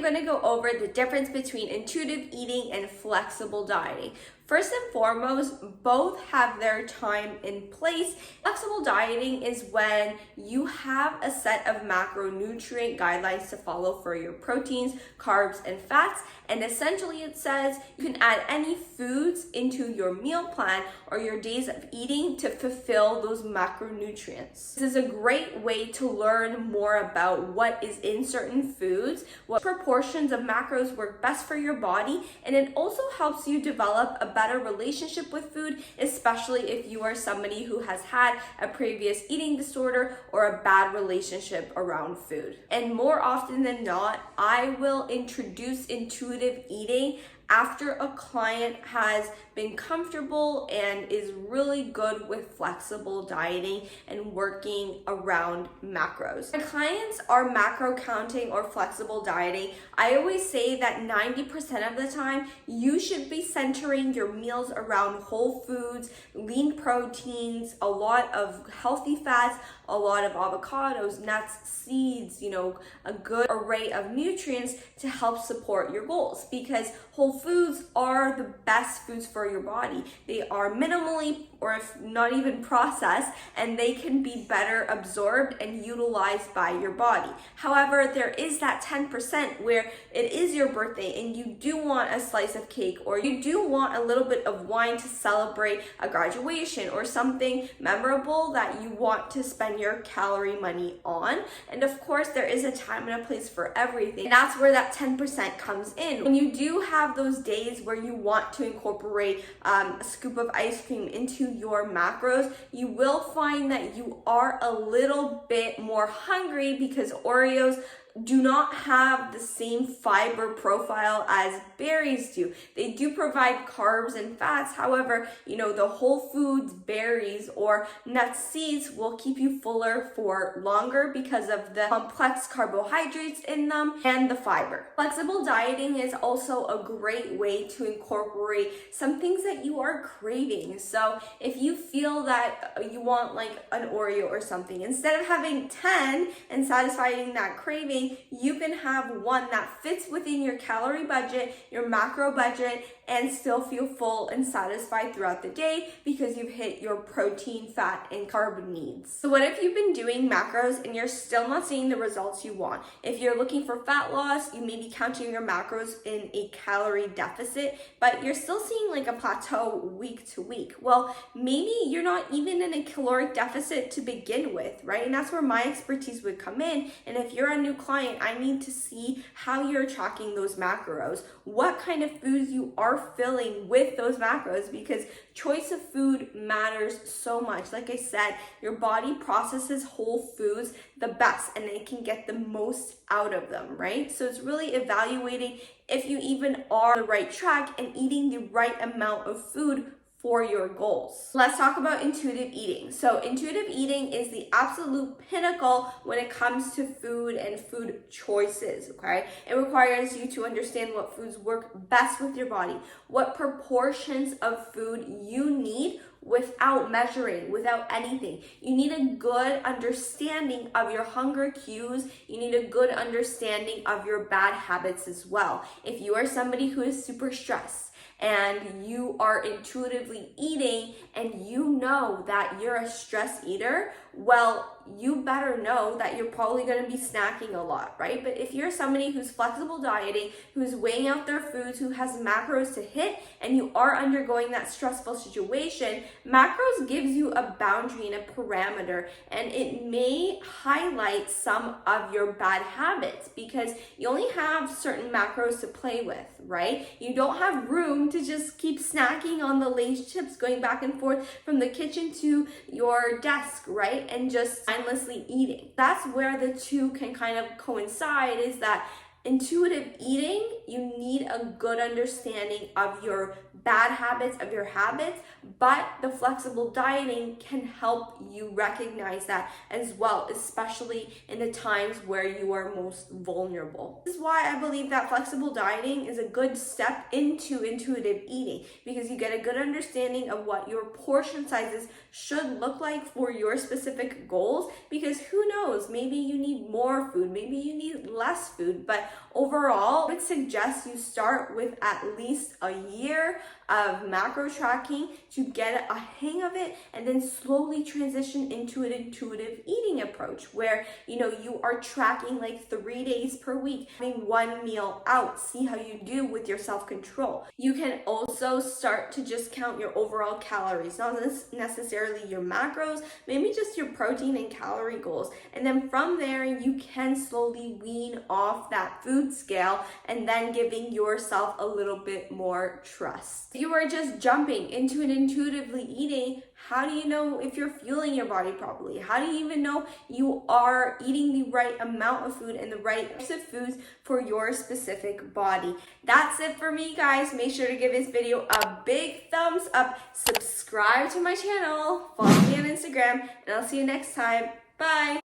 going to go over the difference between intuitive eating and flexible dieting. First and foremost, both have their time in place. Flexible dieting is when you have a set of macronutrient guidelines to follow for your proteins, carbs, and fats. And essentially it says you can add any foods into your meal plan or your days of eating to fulfill those macronutrients. This is a great way to learn more about what is in certain foods, what proportions of macros work best for your body, and it also helps you develop a better relationship with food, especially if you are somebody who has had a previous eating disorder or a bad relationship around food. And more often than not, I will introduce intuitive eating after a client has been comfortable and is really good with flexible dieting and working around macros. My clients are macro counting or flexible dieting. I always say that 90% of the time, you should be centering your meals around whole foods, lean proteins, a lot of healthy fats, a lot of avocados, nuts, seeds, a good array of nutrients to help support your goals, because whole foods are the best foods for your body. They are minimally or if not even processed, and they can be better absorbed and utilized by your body. However, there is that 10% where it is your birthday and you do want a slice of cake, or you do want a little bit of wine to celebrate a graduation or something memorable that you want to spend your calorie money on. And of course, there is a time and a place for everything. And that's where that 10% comes in. When you do have those days where you want to incorporate a scoop of ice cream into your macros, you will find that you are a little bit more hungry because Oreos do not have the same fiber profile as berries do. They do provide carbs and fats. However, the whole foods, berries, or nut seeds will keep you fuller for longer because of the complex carbohydrates in them and the fiber. Flexible dieting is also a great way to incorporate some things that you are craving. So if you feel that you want like an Oreo or something, instead of having 10 and satisfying that craving, you can have one that fits within your calorie budget, your macro budget, and still feel full and satisfied throughout the day because you've hit your protein, fat, and carb needs. So what if you've been doing macros and you're still not seeing the results you want? If you're looking for fat loss, you may be counting your macros in a calorie deficit, but you're still seeing like a plateau week to week. Well, maybe you're not even in a caloric deficit to begin with, right? And that's where my expertise would come in. And if you're a new client, I need to see how you're tracking those macros, what kind of foods you are filling with those macros, because choice of food matters so much. Like I said, your body processes whole foods the best and it can get the most out of them, right? So it's really evaluating if you even are on the right track and eating the right amount of food for your goals. Let's talk about intuitive eating. So intuitive eating is the absolute pinnacle when it comes to food and food choices, okay? It requires you to understand what foods work best with your body, what proportions of food you need without measuring, without anything. You need a good understanding of your hunger cues. You need a good understanding of your bad habits as well. If you are somebody who is super stressed, and you are intuitively eating and you know that you're a stress eater, well, you better know that you're probably going to be snacking a lot, right? But if you're somebody who's flexible dieting, who's weighing out their foods, who has macros to hit, and you are undergoing that stressful situation, macros gives you a boundary and a parameter, and it may highlight some of your bad habits because you only have certain macros to play with, right? You don't have room to just keep snacking on the Lay's chips, going back and forth from the kitchen to your desk, right? And just mindlessly eating. That's where the two can kind of coincide, is that intuitive eating, you need a good understanding of your bad habits, of your habits, but the flexible dieting can help you recognize that as well, especially in the times where you are most vulnerable. This is why I believe that flexible dieting is a good step into intuitive eating, because you get a good understanding of what your portion sizes should look like for your specific goals, because who knows, maybe you need more food, maybe you need less food, but overall, I would suggest you start with at least a year of macro tracking to get a hang of it, and then slowly transition into an intuitive eating approach where you are tracking like 3 days per week, having one meal out. See how you do with your self-control. You can also start to just count your overall calories, not necessarily your macros, maybe just your protein and calorie goals. And then from there, you can slowly wean off that food scale and then giving yourself a little bit more trust. If you are just jumping into an intuitively eating, how do you know if you're fueling your body properly? How do you even know you are eating the right amount of food and the right types of foods for your specific body? That's it for me, guys. Make sure to give this video a big thumbs up, subscribe to my channel, follow me on Instagram, and I'll see you next time. Bye.